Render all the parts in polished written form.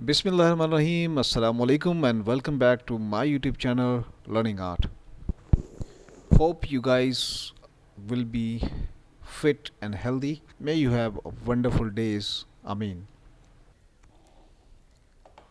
Bismillahirrahmanirrahim. Assalamu alaikum and welcome back to my YouTube channel Learning Art. Hope you guys will be fit and healthy. May you have wonderful days. Ameen.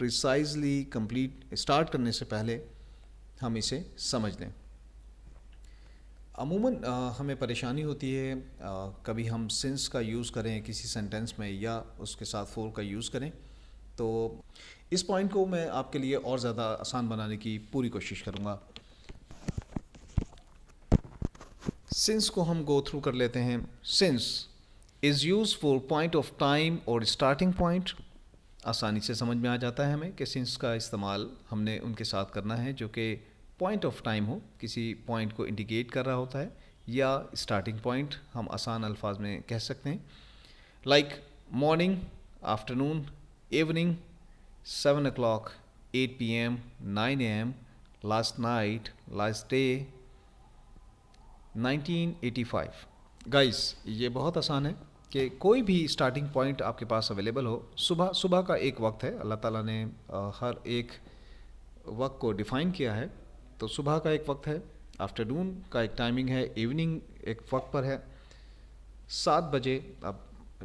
Precisely complete start کرنے سے پہلے ہم اسے سمجھ لیں. عموماً ہمیں پریشانی ہوتی ہے کبھی ہم سنس کا یوز کریں کسی سینٹینس میں یا اس کے ساتھ فور کا یوز کریں. تو اس پوائنٹ کو میں آپ کے لیے اور زیادہ آسان بنانے کی پوری کوشش کروں گا. سنس کو ہم گو تھرو کر لیتے ہیں. Since is use for point of time اور اسٹارٹنگ پوائنٹ. آسانی سے سمجھ میں آ جاتا ہے ہمیں کہ سنس کا استعمال ہم نے ان کے ساتھ کرنا ہے جو کہ پوائنٹ آف ٹائم ہو, کسی پوائنٹ کو انڈیکیٹ کر رہا ہوتا ہے, یا اسٹارٹنگ پوائنٹ ہم آسان الفاظ میں کہہ سکتے ہیں. Like morning, afternoon, evening, 7 o'clock, 8 PM, 9 AM, last night, last day, 1985. Guys یہ بہت آسان ہے کہ کوئی بھی اسٹارٹنگ پوائنٹ آپ کے پاس اویلیبل ہو. صبح کا ایک وقت ہے, اللہ تعالیٰ نے ہر ایک وقت کو ڈیفائن کیا ہے. تو صبح کا ایک وقت ہے, آفٹرنون کا ایک ٹائمنگ ہے, ایوننگ ایک وقت پر ہے, 7 بجے, اب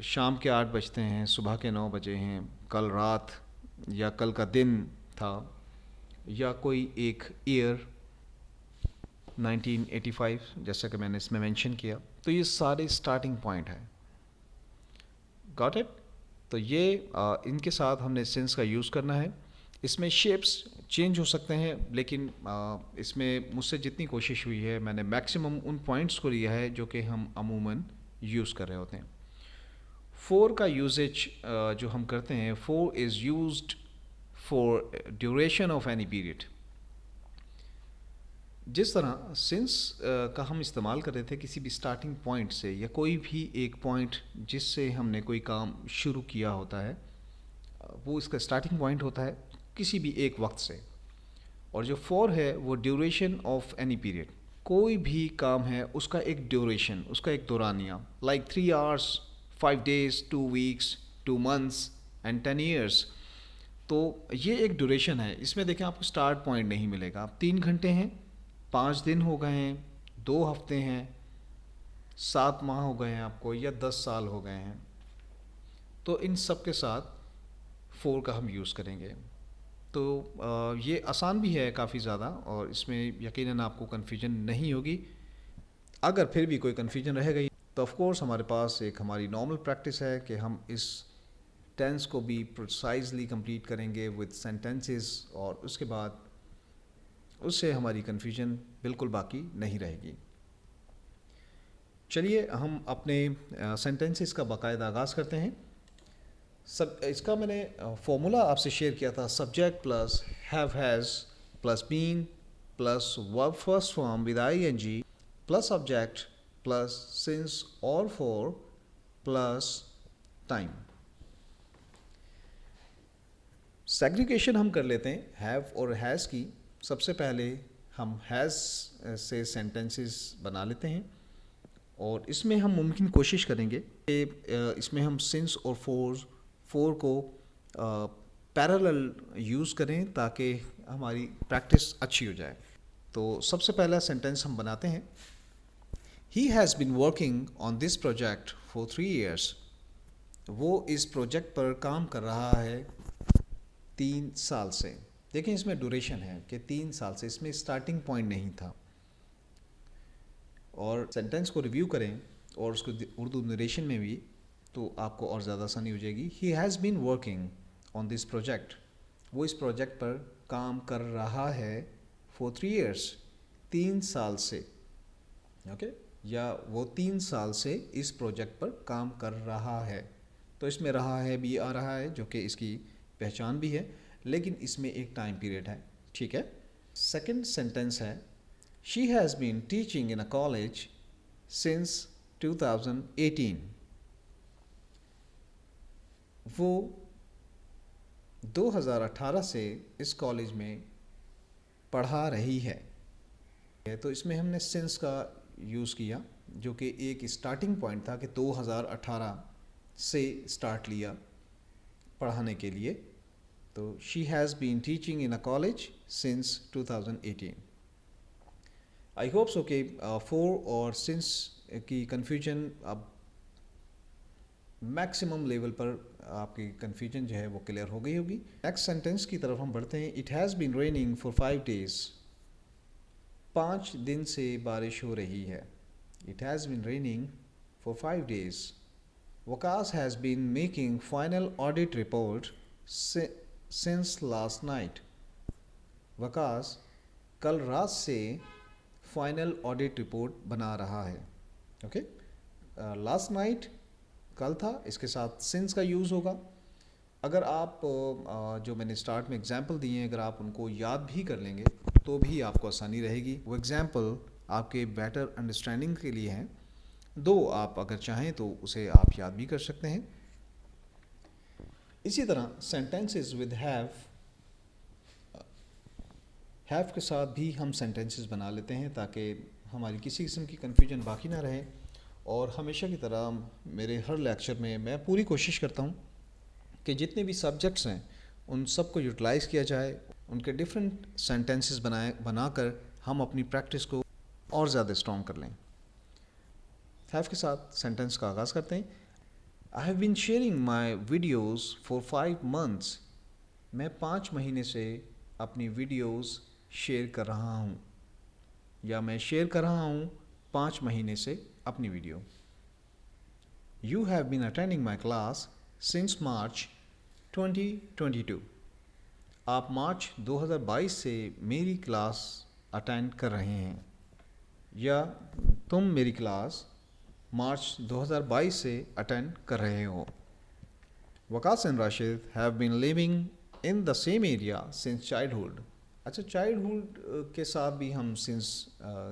شام کے 8 بجتے ہیں, صبح کے 9 بجے ہیں, کل رات یا کل کا دن تھا, یا کوئی ایک ایئر 1985 جیسا کہ میں نے اس میں مینشن کیا. تو یہ سارے اسٹارٹنگ پوائنٹ ہیں. Got it. تو یہ ان کے ساتھ ہم نے سینس کا یوز کرنا ہے. اس میں شیپس چینج ہو سکتے ہیں, لیکن اس میں مجھ سے جتنی کوشش ہوئی ہے میں نے میکسیمم ان پوائنٹس کو لیا ہے جو کہ ہم عموماً یوز کر رہے ہوتے ہیں. فور کا یوزیج جو ہم کرتے ہیں, for is used for duration of any period. جس طرح سنس کا ہم استعمال کر رہے تھے کسی بھی اسٹارٹنگ پوائنٹ سے, یا کوئی بھی ایک پوائنٹ جس سے ہم نے کوئی کام شروع کیا ہوتا ہے, وہ اس کا اسٹارٹنگ پوائنٹ ہوتا ہے کسی بھی ایک وقت سے. اور جو فور ہے وہ ڈیوریشن آف اینی پیریڈ. کوئی بھی کام ہے اس کا ایک ڈیوریشن, اس کا ایک دورانیہ, like 3 hours, 5 days, 2 weeks, 2 months and 10 years. تو یہ ایک ڈیوریشن ہے. اس میں دیکھیں آپ کو اسٹارٹ پوائنٹ نہیں ملے گا. 3 گھنٹے ہیں, 5 دن ہو گئے ہیں, 2 ہفتے ہیں, 7 ماہ ہو گئے ہیں آپ کو, یا 10 سال ہو گئے ہیں. تو ان سب کے ساتھ فور کا ہم یوز کریں گے. تو یہ آسان بھی ہے کافی زیادہ, اور اس میں یقیناً آپ کو کنفیوژن نہیں ہوگی. اگر پھر بھی کوئی کنفیوژن رہ گئی تو آف کورس ہمارے پاس ایک ہماری نارمل پریکٹس ہے کہ ہم اس ٹینس کو بھی پریسائزلی کمپلیٹ کریں گے وتھ سینٹینسز, اور اس کے بعد اس سے ہماری کنفیوژن بالکل باقی نہیں رہے گی. چلیے ہم اپنے سینٹینسز کا باقاعدہ آغاز کرتے ہیں. اس کا میں نے فارمولا آپ سے شیئر کیا تھا, subject plus have has plus been plus verb first form with I N G plus object plus since اور فور پلس ٹائم. سیگریگیشن ہم کر لیتے ہیں ہیو اور ہیز کی. سب سے پہلے ہم ہیز سے سینٹینسز بنا لیتے ہیں, اور اس میں ہم ممکن کوشش کریں گے کہ اس میں ہم سنس اور فور کو پیرالل یوز کریں تاکہ ہماری پریکٹس اچھی ہو جائے. تو سب سے پہلا سینٹینس ہم بناتے ہیں, he has been working on this project for 3 years. وہ اس پروجیکٹ پر کام کر رہا ہے 3 سال سے. دیکھیں اس میں ڈوریشن ہے کہ 3 سال سے, اس میں اسٹارٹنگ پوائنٹ نہیں تھا. اور سینٹینس کو ریویو کریں اور اس کو اردو نریشن میں بھی, تو آپ کو اور زیادہ آسانی ہو جائے گی. He has been working on this project. وہ اس پروجیکٹ پر کام کر رہا ہے فار 3 years, 3 سال سے. اوکے, یا وہ 3 سال سے اس پروجیکٹ پر کام کر رہا ہے. تو اس میں رہا ہے بھی آ رہا ہے جو کہ اس کی پہچان بھی ہے, لیکن اس میں ایک ٹائم پیریڈ ہے. ٹھیک ہے. سیکنڈ سینٹینس ہے, she has been teaching in a college since 2018. وہ 2018 سے اس کالج میں پڑھا رہی ہے. تو اس میں ہم نے سنس کا یوز کیا جو کہ ایک اسٹارٹنگ پوائنٹ تھا کہ 2018 سے اسٹارٹ لیا پڑھانے کے لیے. تو she has been teaching in a college since 2018. I hope so کہ فور اور سنس کی کنفیوژن اب میکسیمم لیول پر آپ کی کنفیوژن جو ہے وہ کلیئر ہو گئی ہوگی. نیکسٹ سینٹینس کی طرف ہم بڑھتے ہیں. It has been raining for 5 days. 5 دن سے بارش ہو رہی ہے. It has been raining for 5 days. Vikas has been making final audit report since last night. Vikas کل رات سے فائنل آڈٹ رپورٹ بنا رہا ہے. اوکے, لاسٹ نائٹ کل تھا, اس کے ساتھ سنس کا یوز ہوگا. اگر آپ جو میں نے اسٹارٹ میں اگزامپل دیے ہیں اگر آپ ان کو یاد بھی کر لیں گے تو بھی آپ کو آسانی رہے گی. وہ اگزامپل آپ کے بیٹر انڈرسٹینڈنگ کے لیے ہیں. آپ اگر چاہیں تو اسے آپ یاد بھی کر سکتے ہیں. اسی طرح سینٹینسز ود ہیو کے ساتھ بھی ہم سینٹینسز بنا لیتے ہیں تاکہ ہماری کسی قسم کی کنفیوژن باقی نہ رہے. اور ہمیشہ کی طرح میرے ہر لیکچر میں پوری کوشش کرتا ہوں کہ جتنے بھی سبجیکٹس ہیں ان سب کو یوٹیلائز کیا جائے, ان کے ڈفرینٹ سینٹینسز بنا کر ہم اپنی پریکٹس کو اور زیادہ اسٹرانگ کر لیں. ہیو کے ساتھ سینٹینس کا آغاز کرتے ہیں. I have been sharing my videos for 5 months. میں 5 مہینے سے اپنی ویڈیوز شیئر کر رہا ہوں, یا میں شیئر کر رہا ہوں 5 مہینے سے اپنی video. You have been attending my class since March 2022. آپ مارچ 2022 سے میری کلاس اٹینڈ کر رہے ہیں, یا تم میری کلاس مارچ 2022 سے اٹینڈ کر رہے ہو. Waqas and Rashid have been living in the same area since childhood. اچھا, چائلڈہڈ کے ساتھ بھی ہم سنس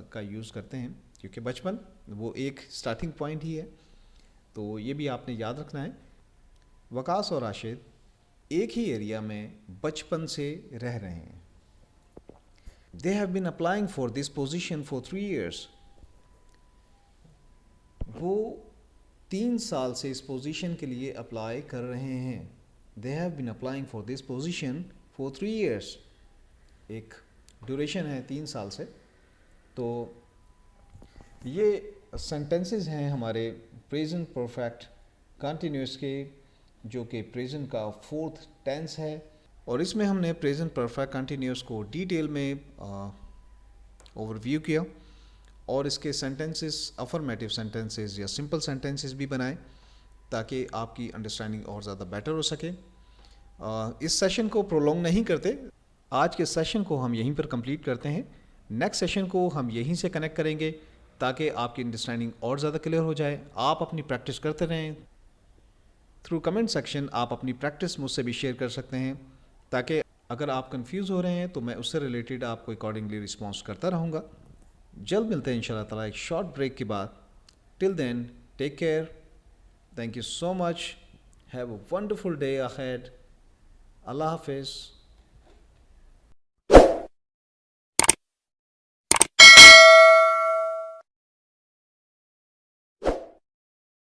کا یوز کرتے ہیں کیونکہ بچپن وہ ایک سٹارٹنگ پوائنٹ ہی ہے, تو یہ بھی آپ نے یاد رکھنا ہے. وقاص اور راشد ایک ہی ایریا میں بچپن سے رہ رہے ہیں. They have been applying for this position for 3 years. وہ 3 سال سے اس پوزیشن کے لیے اپلائی کر رہے ہیں. They have been applying for this position for 3 years. ایک ڈیوریشن ہے 3 سال سے. تو یہ سینٹینسز ہیں ہمارے پریزنٹ پرفیکٹ کنٹینیوس کے, جو کہ پریزنٹ کا 4th ٹینس ہے. اور اس میں ہم نے پریزنٹ پرفیکٹ کنٹینیوس کو ڈیٹیل میں اوور ویو کیا, اور اس کے سینٹینسز افرمیٹیو سینٹینسز یا سمپل سینٹینسز بھی بنائے تاکہ آپ کی انڈرسٹینڈنگ اور زیادہ بیٹر ہو سکے. اس سیشن کو پرولونگ نہیں کرتے, آج کے سیشن کو ہم یہیں پر کمپلیٹ کرتے ہیں. نیکسٹ سیشن کو ہم یہیں سے کنیکٹ کریں گے تاکہ آپ کی انڈرسٹینڈنگ اور زیادہ کلیئر ہو جائے. آپ اپنی پریکٹس کرتے رہیں. تھرو کمنٹ سیکشن آپ اپنی پریکٹس مجھ سے بھی شیئر کر سکتے ہیں تاکہ اگر آپ کنفیوز ہو رہے ہیں تو میں اس سے ریلیٹڈ آپ کو اکارڈنگلی رسپانس کرتا رہوں گا. جلد ملتے ہیں انشاءاللہ تعالیٰ ایک شارٹ بریک کے بعد. Till then take care. Thank you so much. Have a wonderful day ahead. Allah حافظ.